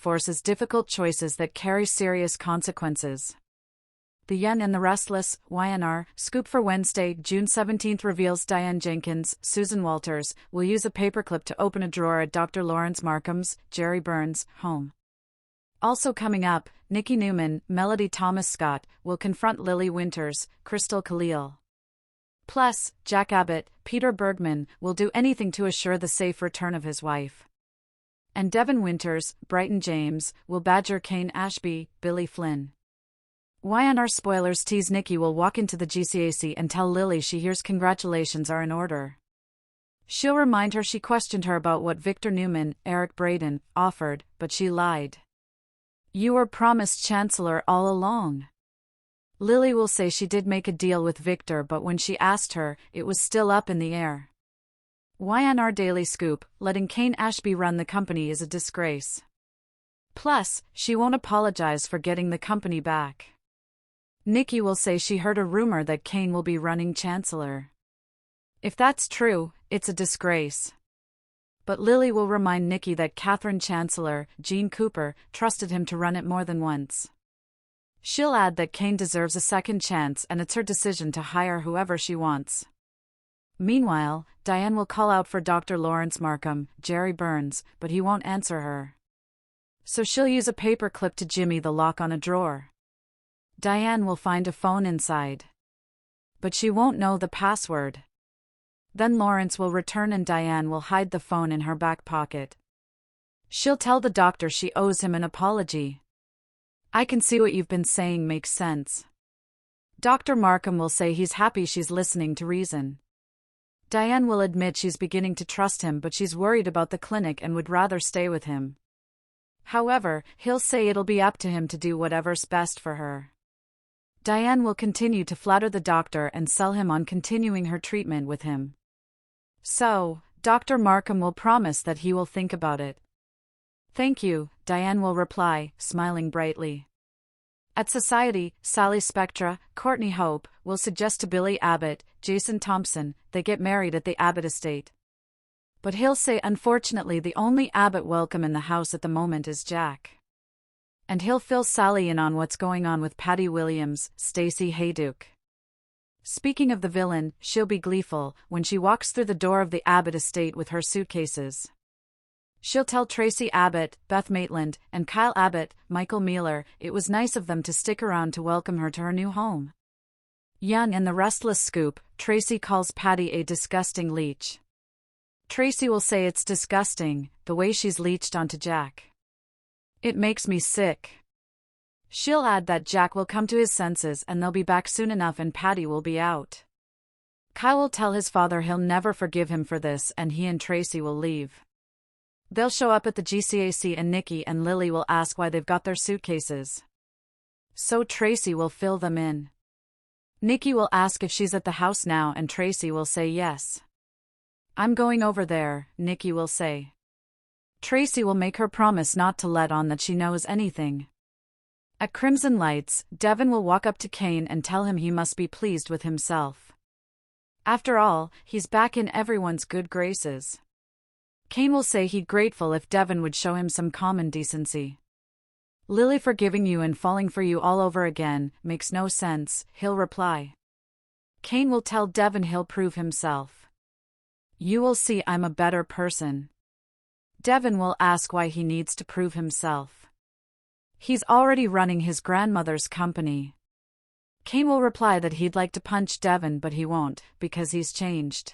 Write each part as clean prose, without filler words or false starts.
forces difficult choices that carry serious consequences. The Yen and the Restless ONLY scoop for Wednesday, June 17 reveals Diane Jenkins, Susan Walters, will use a paperclip to open a drawer at Dr. Laurence Markham's, Jerry Burns' home. Also coming up, Nikki Newman, Melody Thomas Scott, will confront Lily Winters, Crystal Khalil. Plus, Jack Abbott, Peter Bergman, will do anything to assure the safe return of his wife. And Devon Winters, Brighton James, will badger Cain Ashby, Billy Flynn. YNR spoilers tease Nikki will walk into the GCAC and tell Lily she hears congratulations are in order. She'll remind her she questioned her about what Victor Newman, Eric Braeden, offered, but she lied. You were promised Chancellor all along. Lily will say she did make a deal with Victor, but when she asked her, it was still up in the air. YNR Daily Scoop, letting Cain Ashby run the company is a disgrace. Plus, she won't apologize for getting the company back. Nikki will say she heard a rumor that Cain will be running Chancellor. If that's true, it's a disgrace. But Lily will remind Nikki that Catherine Chancellor, Jean Cooper, trusted him to run it more than once. She'll add that Cain deserves a second chance and it's her decision to hire whoever she wants. Meanwhile, Diane will call out for Dr. Laurence Markham, Jerry Burns, but he won't answer her. So she'll use a paperclip to jimmy the lock on a drawer. Diane will find a phone inside. But she won't know the password. Then Laurence will return and Diane will hide the phone in her back pocket. She'll tell the doctor she owes him an apology. I can see what you've been saying makes sense. Dr. Markham will say he's happy she's listening to reason. Diane will admit she's beginning to trust him, but she's worried about the clinic and would rather stay with him. However, he'll say it'll be up to him to do whatever's best for her. Diane will continue to flatter the doctor and sell him on continuing her treatment with him. So, Dr. Markham will promise that he will think about it. Thank you, Diane will reply, smiling brightly. At Society, Sally Spectra, Courtney Hope, will suggest to Billy Abbott, Jason Thompson, they get married at the Abbott estate. But he'll say unfortunately the only Abbott welcome in the house at the moment is Jack. And he'll fill Sally in on what's going on with Patty Williams, Stacey Hayduke. Speaking of the villain, she'll be gleeful when she walks through the door of the Abbott estate with her suitcases. She'll tell Tracy Abbott, Beth Maitland, and Kyle Abbott, Michael Mealer, it was nice of them to stick around to welcome her to her new home. Young and the Restless Scoop, Tracy calls Patty a disgusting leech. Tracy will say it's disgusting, the way she's leeched onto Jack. It makes me sick. She'll add that Jack will come to his senses and they'll be back soon enough and Patty will be out. Kyle will tell his father he'll never forgive him for this and he and Tracy will leave. They'll show up at the GCAC and Nikki and Lily will ask why they've got their suitcases. So Tracy will fill them in. Nikki will ask if she's at the house now and Tracy will say yes. I'm going over there, Nikki will say. Tracy will make her promise not to let on that she knows anything. At Crimson Lights, Devon will walk up to Cain and tell him he must be pleased with himself. After all, he's back in everyone's good graces. Cain will say he'd grateful if Devon would show him some common decency. Lily forgiving you and falling for you all over again makes no sense, he'll reply. Cain will tell Devon he'll prove himself. You will see I'm a better person. Devon will ask why he needs to prove himself. He's already running his grandmother's company. Cain will reply that he'd like to punch Devon but he won't, because he's changed.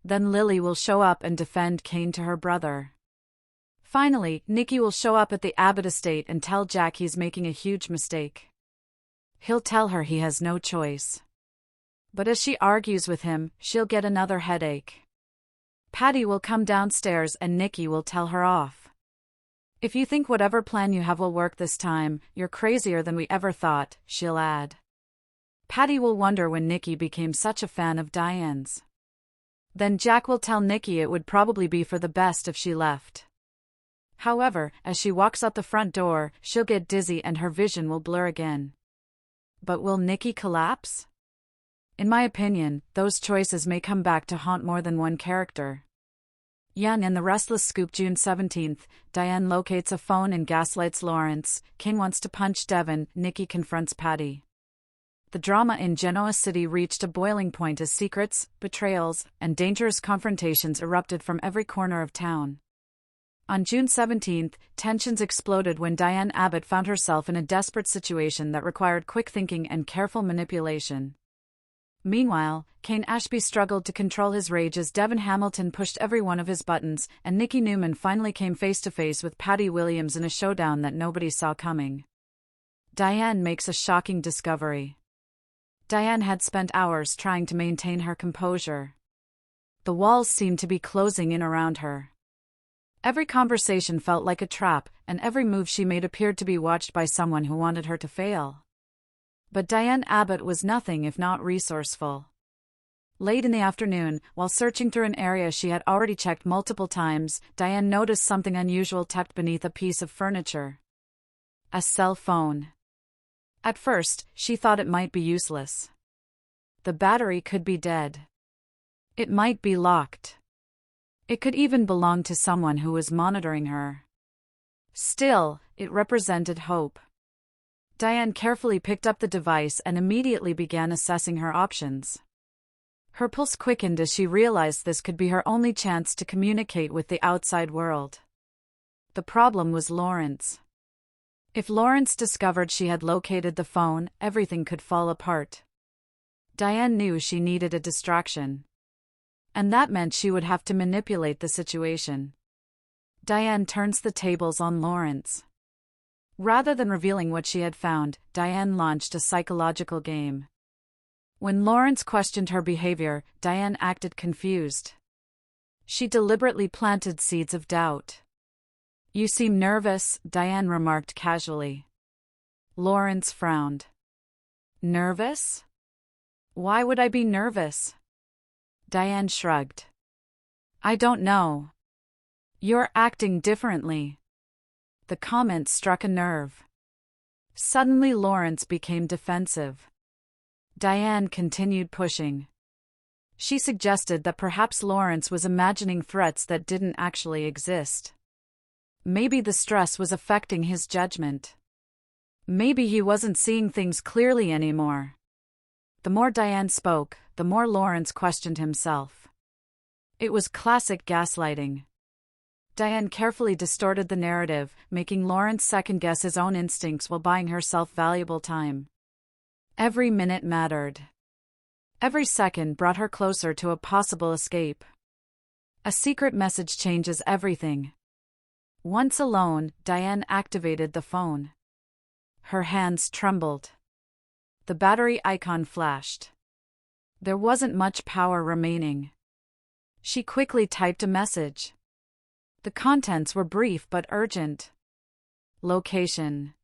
Then Lily will show up and defend Cain to her brother. Finally, Nikki will show up at the Abbott estate and tell Jack he's making a huge mistake. He'll tell her he has no choice. But as she argues with him, she'll get another headache. Patty will come downstairs and Nikki will tell her off. If you think whatever plan you have will work this time, you're crazier than we ever thought, she'll add. Patty will wonder when Nikki became such a fan of Diane's. Then Jack will tell Nikki it would probably be for the best if she left. However, as she walks out the front door, she'll get dizzy and her vision will blur again. But will Nikki collapse? In my opinion, those choices may come back to haunt more than one character. Young and the Restless Scoop. June 17th, Diane locates a phone and gaslights Laurence. Cain wants to punch Devon. Nikki confronts Patty. The drama in Genoa City reached a boiling point as secrets, betrayals, and dangerous confrontations erupted from every corner of town. On June 17th, tensions exploded when Diane Abbott found herself in a desperate situation that required quick thinking and careful manipulation. Meanwhile, Cain Ashby struggled to control his rage as Devon Hamilton pushed every one of his buttons, and Nikki Newman finally came face-to-face with Patty Williams in a showdown that nobody saw coming. Diane makes a shocking discovery. Diane had spent hours trying to maintain her composure. The walls seemed to be closing in around her. Every conversation felt like a trap, and every move she made appeared to be watched by someone who wanted her to fail. But Diane Abbott was nothing if not resourceful. Late in the afternoon, while searching through an area she had already checked multiple times, Diane noticed something unusual tucked beneath a piece of furniture. A cell phone. At first, she thought it might be useless. The battery could be dead. It might be locked. It could even belong to someone who was monitoring her. Still, it represented hope. Diane carefully picked up the device and immediately began assessing her options. Her pulse quickened as she realized this could be her only chance to communicate with the outside world. The problem was Laurence. If Laurence discovered she had located the phone, everything could fall apart. Diane knew she needed a distraction. And that meant she would have to manipulate the situation. Diane turns the tables on Laurence. Rather than revealing what she had found, Diane launched a psychological game. When Laurence questioned her behavior, Diane acted confused. She deliberately planted seeds of doubt. "You seem nervous," Diane remarked casually. Laurence frowned. "Nervous? Why would I be nervous?" Diane shrugged. "I don't know. You're acting differently." The comment struck a nerve. Suddenly Laurence became defensive. Diane continued pushing. She suggested that perhaps Laurence was imagining threats that didn't actually exist. Maybe the stress was affecting his judgment. Maybe he wasn't seeing things clearly anymore. The more Diane spoke, the more Laurence questioned himself. It was classic gaslighting. Diane carefully distorted the narrative, making Laurence second-guess his own instincts while buying herself valuable time. Every minute mattered. Every second brought her closer to a possible escape. A secret message changes everything. Once alone, Diane activated the phone. Her hands trembled. The battery icon flashed. There wasn't much power remaining. She quickly typed a message. The contents were brief but urgent. Location.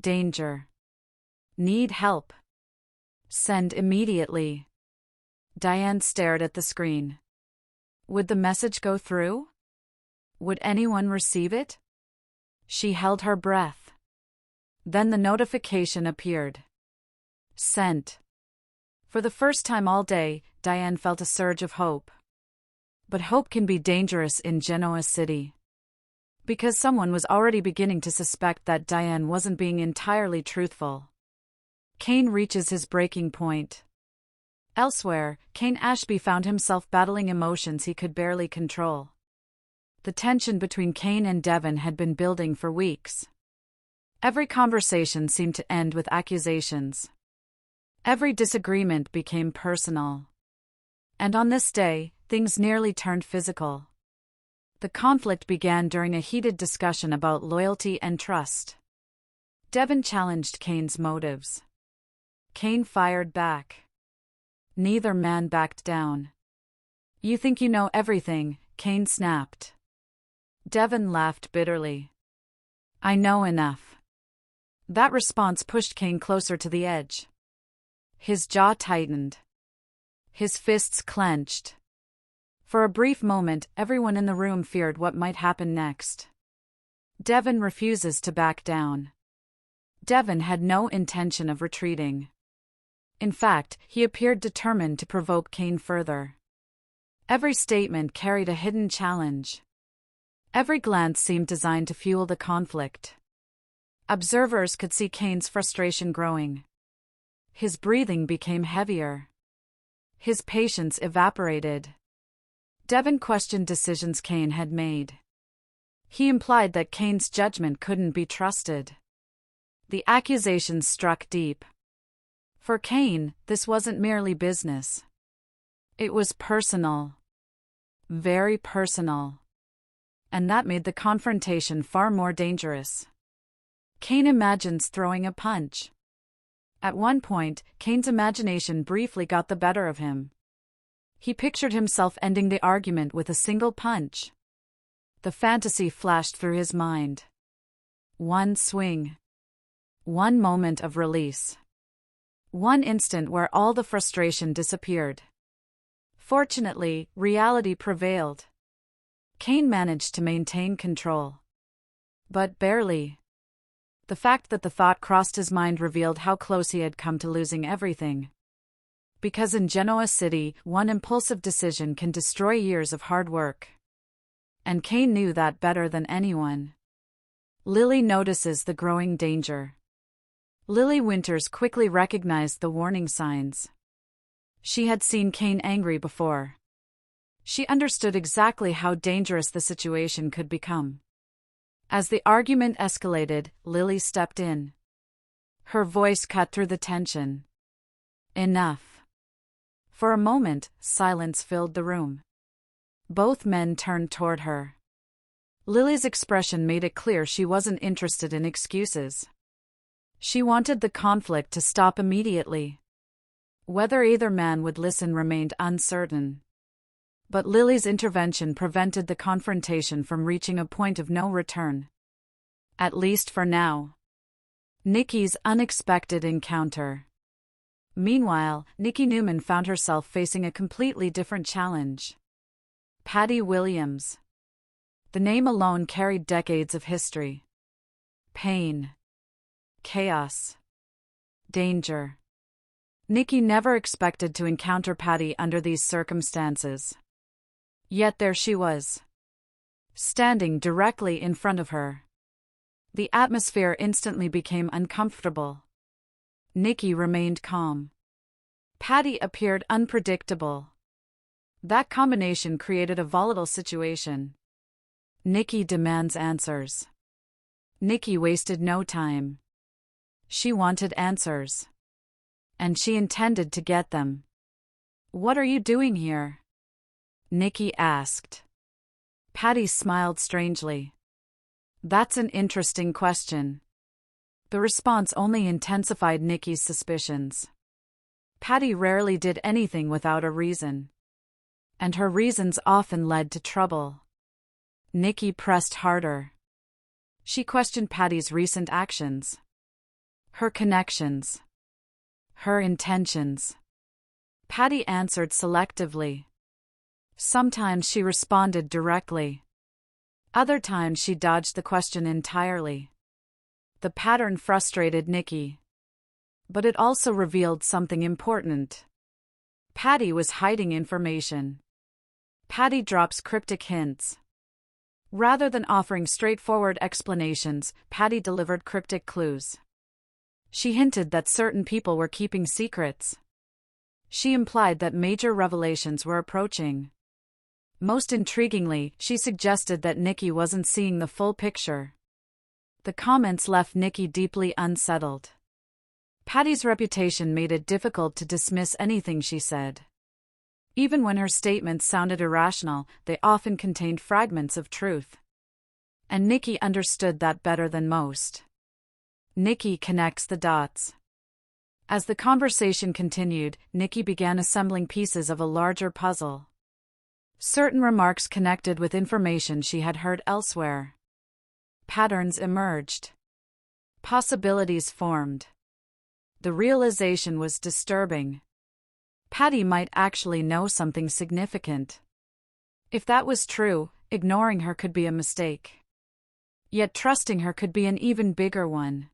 Danger. Need help. Send immediately. Diane stared at the screen. Would the message go through? Would anyone receive it? She held her breath. Then the notification appeared. Sent. For the first time all day, Diane felt a surge of hope. But hope can be dangerous in Genoa City. Because someone was already beginning to suspect that Diane wasn't being entirely truthful. Cain reaches his breaking point. Elsewhere, Cain Ashby found himself battling emotions he could barely control. The tension between Cain and Devon had been building for weeks. Every conversation seemed to end with accusations. Every disagreement became personal. And on this day, things nearly turned physical. The conflict began during a heated discussion about loyalty and trust. Devon challenged Cain's motives. Cain fired back. Neither man backed down. "You think you know everything," Cain snapped. Devon laughed bitterly. "I know enough." That response pushed Cain closer to the edge. His jaw tightened. His fists clenched. For a brief moment, everyone in the room feared what might happen next. Devon refuses to back down. Devon had no intention of retreating. In fact, he appeared determined to provoke Cain further. Every statement carried a hidden challenge. Every glance seemed designed to fuel the conflict. Observers could see Cain's frustration growing. His breathing became heavier. His patience evaporated. Devon questioned decisions Cain had made. He implied that Cain's judgment couldn't be trusted. The accusations struck deep. For Cain, this wasn't merely business. It was personal. Very personal. And that made the confrontation far more dangerous. Cain imagines throwing a punch. At one point, Cain's imagination briefly got the better of him. He pictured himself ending the argument with a single punch. The fantasy flashed through his mind. One swing. One moment of release. One instant where all the frustration disappeared. Fortunately, reality prevailed. Cain managed to maintain control. But barely. The fact that the thought crossed his mind revealed how close he had come to losing everything. Because in Genoa City, one impulsive decision can destroy years of hard work. And Cain knew that better than anyone. Lily notices the growing danger. Lily Winters quickly recognized the warning signs. She had seen Cain angry before. She understood exactly how dangerous the situation could become. As the argument escalated, Lily stepped in. Her voice cut through the tension. Enough. For a moment, silence filled the room. Both men turned toward her. Lily's expression made it clear she wasn't interested in excuses. She wanted the conflict to stop immediately. Whether either man would listen remained uncertain. But Lily's intervention prevented the confrontation from reaching a point of no return. At least for now. Nikki's unexpected encounter. Meanwhile, Nikki Newman found herself facing a completely different challenge. Patty Williams. The name alone carried decades of history. Pain. Chaos. Danger. Nikki never expected to encounter Patty under these circumstances. Yet there she was. Standing directly in front of her. The atmosphere instantly became uncomfortable. Nikki remained calm. Patty appeared unpredictable. That combination created a volatile situation. Nikki demands answers. Nikki wasted no time. She wanted answers. And she intended to get them. "What are you doing here?" Nikki asked. Patty smiled strangely. "That's an interesting question." The response only intensified Nikki's suspicions. Patty rarely did anything without a reason. And her reasons often led to trouble. Nikki pressed harder. She questioned Patty's recent actions. Her connections. Her intentions. Patty answered selectively. Sometimes she responded directly. Other times she dodged the question entirely. The pattern frustrated Nikki. But it also revealed something important. Patty was hiding information. Patty drops cryptic hints. Rather than offering straightforward explanations, Patty delivered cryptic clues. She hinted that certain people were keeping secrets. She implied that major revelations were approaching. Most intriguingly, she suggested that Nikki wasn't seeing the full picture. The comments left Nikki deeply unsettled. Patty's reputation made it difficult to dismiss anything she said. Even when her statements sounded irrational, they often contained fragments of truth. And Nikki understood that better than most. Nikki connects the dots. As the conversation continued, Nikki began assembling pieces of a larger puzzle. Certain remarks connected with information she had heard elsewhere. Patterns emerged. Possibilities formed. The realization was disturbing. Patty might actually know something significant. If that was true, ignoring her could be a mistake. Yet trusting her could be an even bigger one.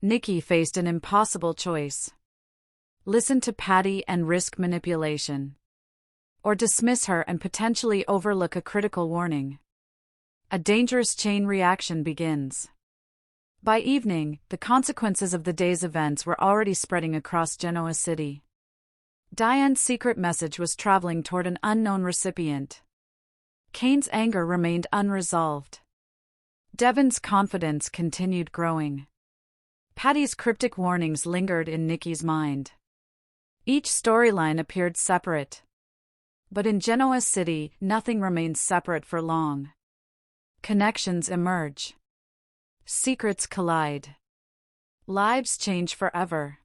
Nikki faced an impossible choice. Listen to Patty and risk manipulation. or dismiss her and potentially overlook a critical warning. A dangerous chain reaction begins. By evening, the consequences of the day's events were already spreading across Genoa City. Diane's secret message was traveling toward an unknown recipient. Cain's anger remained unresolved. Devon's confidence continued growing. Patty's cryptic warnings lingered in Nikki's mind. Each storyline appeared separate. But in Genoa City, nothing remains separate for long. Connections emerge. Secrets collide. Lives change forever.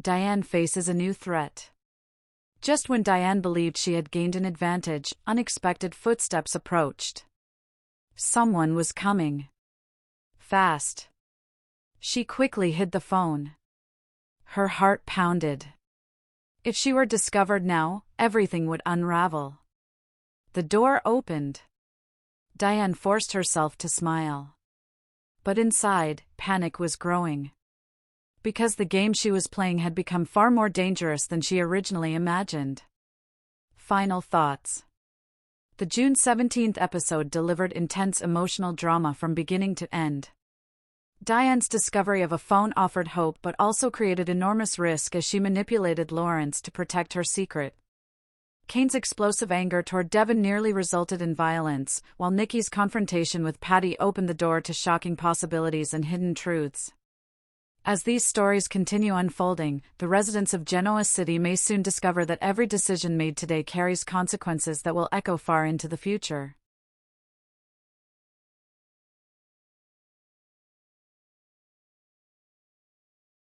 Diane faces a new threat. Just when Diane believed she had gained an advantage, unexpected footsteps approached. Someone was coming. Fast. She quickly hid the phone. Her heart pounded. If she were discovered now, everything would unravel. The door opened. Diane forced herself to smile. But inside, panic was growing. Because the game she was playing had become far more dangerous than she originally imagined. Final thoughts. The June 17th episode delivered intense emotional drama from beginning to end. Diane's discovery of a phone offered hope but also created enormous risk as she manipulated Laurence to protect her secret. Cain's explosive anger toward Devon nearly resulted in violence, while Nikki's confrontation with Patty opened the door to shocking possibilities and hidden truths. As these stories continue unfolding, the residents of Genoa City may soon discover that every decision made today carries consequences that will echo far into the future.